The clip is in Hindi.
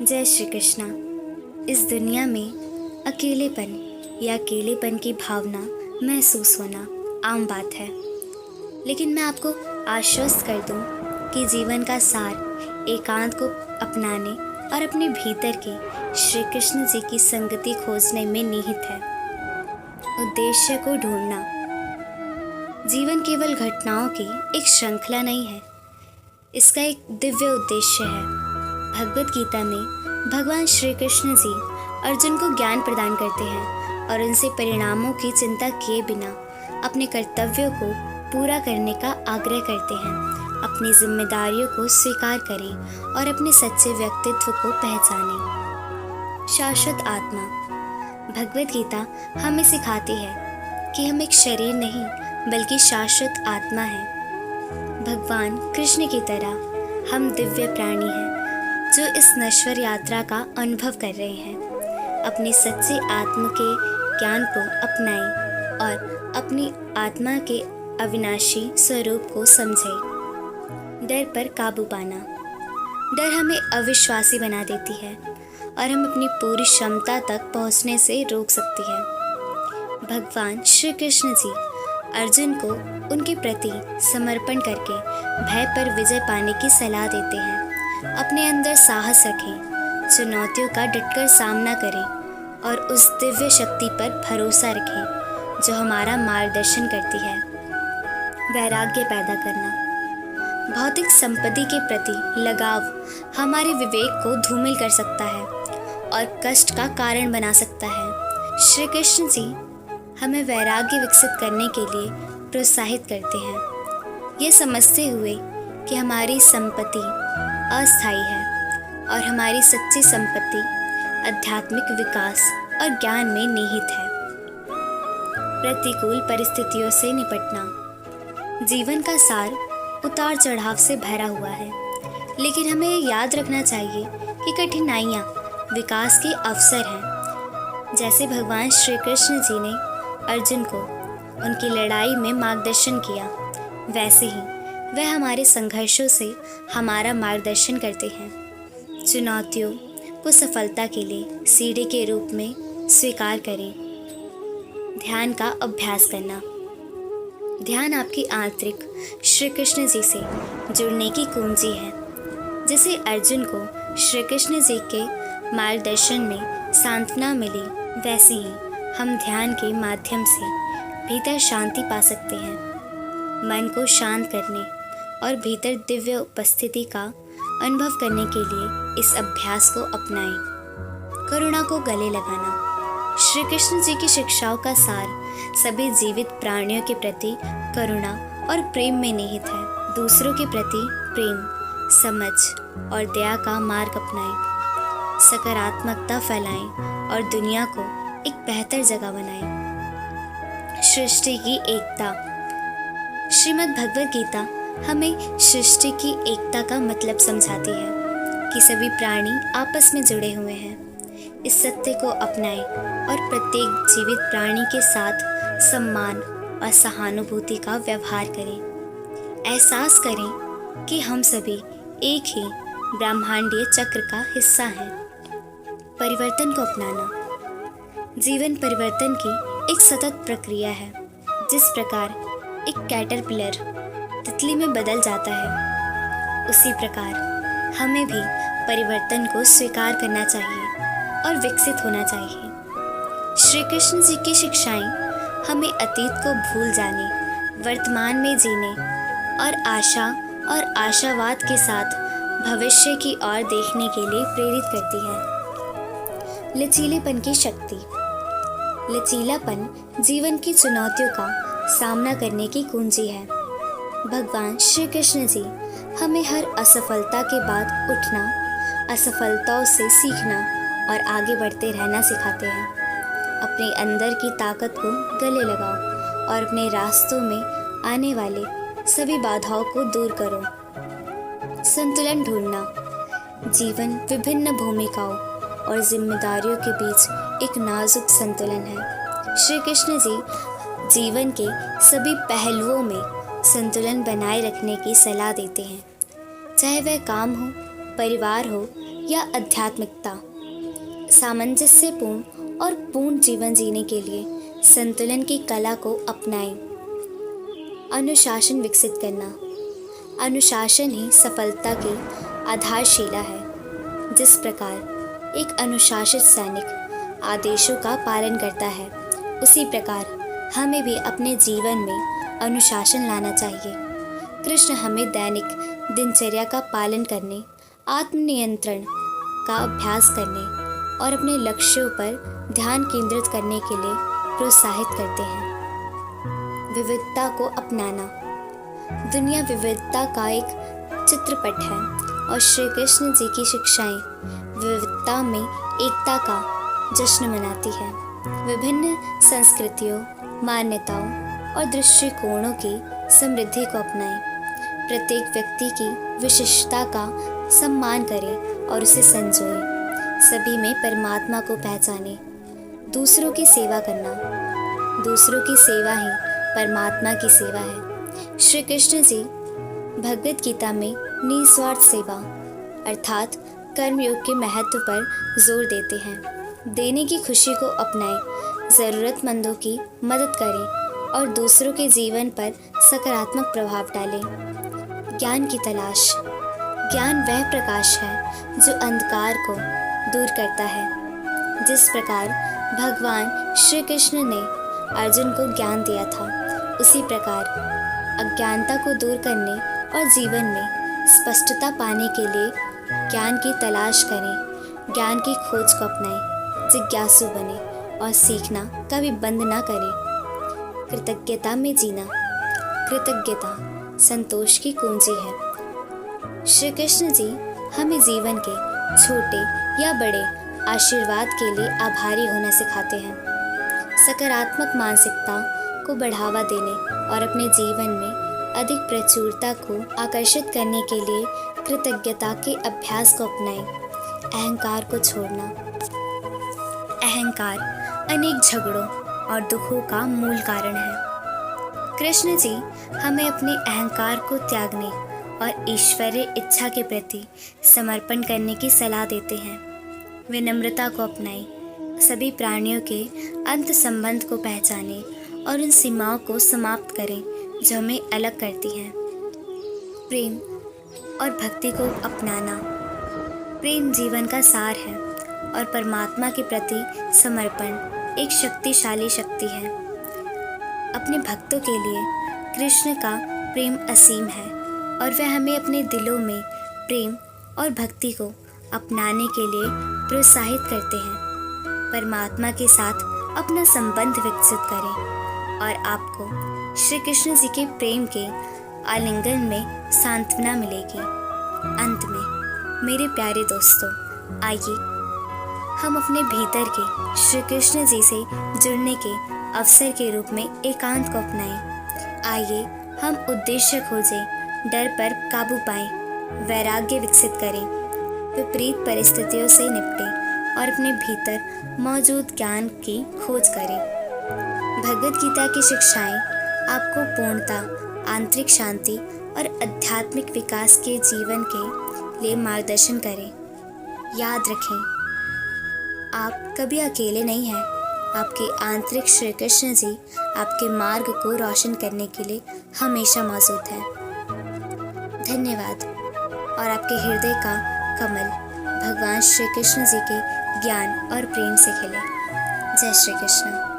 जय श्री कृष्णा। इस दुनिया में अकेलेपन या अकेलेपन की भावना महसूस होना आम बात है, लेकिन मैं आपको आश्वस्त कर दूं कि जीवन का सार एकांत को अपनाने और अपने भीतर की श्री कृष्ण जी की संगति खोजने में निहित है। उद्देश्य को ढूंढना। जीवन केवल घटनाओं की एक श्रृंखला नहीं है, इसका एक दिव्य उद्देश्य है। भगवत गीता में भगवान श्री कृष्ण जी अर्जुन को ज्ञान प्रदान करते हैं और उनसे परिणामों की चिंता किए बिना अपने कर्तव्यों को पूरा करने का आग्रह करते हैं। अपनी जिम्मेदारियों को स्वीकार करें और अपने सच्चे व्यक्तित्व को पहचानें। शाश्वत आत्मा। भगवत गीता हमें सिखाती है कि हम एक शरीर नहीं बल्कि शाश्वत आत्मा हैं। भगवान कृष्ण की तरह हम दिव्य प्राणी हैं जो इस नश्वर यात्रा का अनुभव कर रहे हैं। अपनी सच्ची आत्मा के ज्ञान को अपनाएं और अपनी आत्मा के अविनाशी स्वरूप को समझें। डर पर काबू पाना। डर हमें अविश्वासी बना देती है और हम अपनी पूरी क्षमता तक पहुंचने से रोक सकती है। भगवान श्री कृष्ण जी अर्जुन को उनके प्रति समर्पण करके भय पर विजय पाने की सलाह देते हैं। अपने अंदर साहस रखें, चुनौतियों का डटकर सामना करें और उस दिव्य शक्ति पर भरोसा रखें जो हमारा मार्गदर्शन करती है। वैराग्य पैदा करना। भौतिक संपत्ति के प्रति लगाव हमारे विवेक को धूमिल कर सकता है और कष्ट का कारण बना सकता है। श्री कृष्ण जी हमें वैराग्य विकसित करने के लिए प्रोत्साहित करते हैं, ये समझते हुए कि हमारी संपत्ति अस्थायी है और हमारी सच्ची संपत्ति आध्यात्मिक विकास और ज्ञान में निहित है। प्रतिकूल परिस्थितियों से निपटना। जीवन का सार उतार चढ़ाव से भरा हुआ है, लेकिन हमें याद रखना चाहिए कि कठिनाइयाँ विकास के अवसर हैं। जैसे भगवान श्री कृष्ण जी ने अर्जुन को उनकी लड़ाई में मार्गदर्शन किया, वैसे ही वह हमारे संघर्षों से हमारा मार्गदर्शन करते हैं। चुनौतियों को सफलता के लिए सीढ़ी के रूप में स्वीकार करें। ध्यान का अभ्यास करना। ध्यान आपकी आंतरिक श्री कृष्ण जी से जुड़ने की कुंजी है। जैसे अर्जुन को श्री कृष्ण जी के मार्गदर्शन में सांत्वना मिली, वैसे ही हम ध्यान के माध्यम से भीतर शांति पा सकते हैं। मन को शांत करने और भीतर दिव्य उपस्थिति का अनुभव करने के लिए इस अभ्यास को अपनाएं। करुणा को गले लगाना। श्री कृष्ण जी की शिक्षाओं का सार सभी जीवित प्राणियों के प्रति करुणा और प्रेम में निहित है। दूसरों के प्रति प्रेम, समझ और दया का मार्ग अपनाएं। सकारात्मकता फैलाएं और दुनिया को एक बेहतर जगह बनाएं। सृष्टि की एकता। श्रीमद् भगवत गीता हमें सृष्टि की एकता का मतलब समझाती है कि सभी प्राणी आपस में जुड़े हुए हैं। इस सत्य को अपनाएं और प्रत्येक जीवित प्राणी के साथ सम्मान और सहानुभूति का व्यवहार करें। एहसास करें कि हम सभी एक ही ब्रह्मांडीय चक्र का हिस्सा हैं। परिवर्तन को अपनाना। जीवन परिवर्तन की एक सतत प्रक्रिया है। जिस प्रकार एक कैटरपिलर तितली में बदल जाता है, उसी प्रकार हमें भी परिवर्तन को स्वीकार करना चाहिए और विकसित होना चाहिए। श्री कृष्ण जी की शिक्षाएं हमें अतीत को भूल जाने, वर्तमान में जीने और आशा और आशावाद के साथ भविष्य की ओर देखने के लिए प्रेरित करती है। लचीलेपन की शक्ति। लचीलापन जीवन की चुनौतियों का सामना करने की कुंजी है। भगवान श्री कृष्ण जी हमें हर असफलता के बाद उठना, असफलताओं से सीखना और आगे बढ़ते रहना सिखाते हैं। अपने अंदर की ताकत को गले लगाओ और अपने रास्तों में आने वाले सभी बाधाओं को दूर करो। संतुलन ढूंढना। जीवन विभिन्न भूमिकाओं और जिम्मेदारियों के बीच एक नाजुक संतुलन है। श्री कृष्ण जी जीवन के सभी पहलुओं में संतुलन बनाए रखने की सलाह देते हैं, चाहे वह काम हो, परिवार हो या आध्यात्मिकता। सामंजस्यपूर्ण और पूर्ण जीवन जीने के लिए संतुलन की कला को अपनाएं। अनुशासन विकसित करना। अनुशासन ही सफलता की आधारशिला है। जिस प्रकार एक अनुशासित सैनिक आदेशों का पालन करता है, उसी प्रकार हमें भी अपने जीवन में अनुशासन लाना चाहिए। कृष्ण हमें दैनिक दिनचर्या का पालन करने, आत्मनियंत्रण का अभ्यास करने और अपने लक्ष्यों पर ध्यान केंद्रित करने के लिए प्रोत्साहित करते हैं। विविधता को अपनाना। दुनिया विविधता का एक चित्रपट है और श्री कृष्ण जी की शिक्षाएं विविधता में एकता का जश्न मनाती है। विभिन्न संस्कृतियों, मान्यताओं और दृष्टिकोणों की समृद्धि को अपनाएं। प्रत्येक व्यक्ति की विशिष्टता का सम्मान करें और उसे संजोएं। सभी में परमात्मा को पहचानें। दूसरों की सेवा करना। दूसरों की सेवा ही परमात्मा की सेवा है। श्री कृष्ण जी भगवद गीता में निस्वार्थ सेवा अर्थात कर्मयोग के महत्व पर जोर देते हैं। देने की खुशी को अपनाएं, ज़रूरतमंदों की मदद करें और दूसरों के जीवन पर सकारात्मक प्रभाव डालें। ज्ञान की तलाश। ज्ञान वह प्रकाश है जो अंधकार को दूर करता है। जिस प्रकार भगवान श्री कृष्ण ने अर्जुन को ज्ञान दिया था, उसी प्रकार अज्ञानता को दूर करने और जीवन में स्पष्टता पाने के लिए ज्ञान की तलाश करें। ज्ञान की खोज को अपनाएं, जिज्ञासु बने और सीखना कभी बंद ना करें। कृतज्ञता में जीना। कृतज्ञता संतोष की कुंजी है। श्री कृष्ण जी हमें जीवन के छोटे या बड़े आशीर्वाद के लिए आभारी होना सिखाते हैं। सकारात्मक मानसिकता को बढ़ावा देने और अपने जीवन में अधिक प्रचुरता को आकर्षित करने के लिए कृतज्ञता के अभ्यास को अपनाएं। अहंकार को छोड़ना। अहंकार अनेक झगड़ों और दुखों का मूल कारण है। कृष्ण जी हमें अपने अहंकार को त्यागने और ईश्वरीय इच्छा के प्रति समर्पण करने की सलाह देते हैं। विनम्रता को अपनाएं। सभी प्राणियों के अंत संबंध को पहचानें और उन सीमाओं को समाप्त करें जो हमें अलग करती हैं। प्रेम और भक्ति को अपनाना। प्रेम जीवन का सार है और परमात्मा के प्रति समर्पण एक शक्तिशाली शक्ति है। अपने भक्तों के लिए कृष्ण का प्रेम असीम है और वह हमें अपने दिलों में प्रेम और भक्ति को अपनाने के लिए प्रोत्साहित करते हैं। परमात्मा के साथ अपना संबंध विकसित करें और आपको श्री कृष्ण जी के प्रेम के आलिंगन में सांत्वना मिलेगी। अंत में मेरे प्यारे दोस्तों, आइए हम अपने भीतर के श्री कृष्ण जी से जुड़ने के अवसर के रूप में एकांत को अपनाएं। आइए हम उद्देश्य खोजें, डर पर काबू पाएं, वैराग्य विकसित करें, विपरीत परिस्थितियों से निपटें और अपने भीतर मौजूद ज्ञान की खोज करें। भगवद गीता की शिक्षाएं आपको पूर्णता, आंतरिक शांति और आध्यात्मिक विकास के जीवन के लिए मार्गदर्शन करें। याद रखें, आप कभी अकेले नहीं हैं। आपके आंतरिक श्री कृष्ण जी आपके मार्ग को रोशन करने के लिए हमेशा मौजूद है। धन्यवाद। और आपके हृदय का कमल भगवान श्री कृष्ण जी के ज्ञान और प्रेम से खिले। जय श्री कृष्ण।